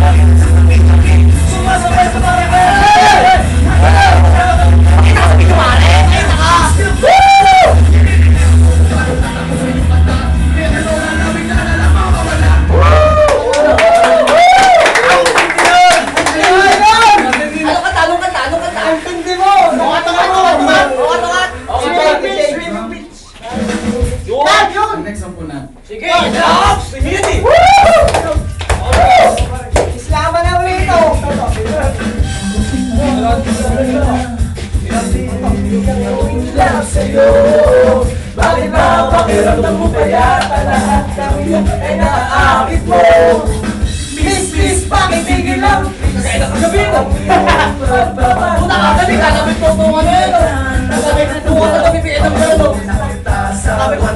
Sumasabay sa mga next ang punan. sige! Relax! Immunity! Islaman na ulit ito! Lang sa'yo, bakit ba pakiramdam mo kaya lahat kami ay naaakit mo? Please, pakitigil lang! Kaya nakagabi mo! Puta ka gabi, kakabit mo kung ano yun! Kakabit mo kung ano, pipiin ang gano'n! Sabi ko,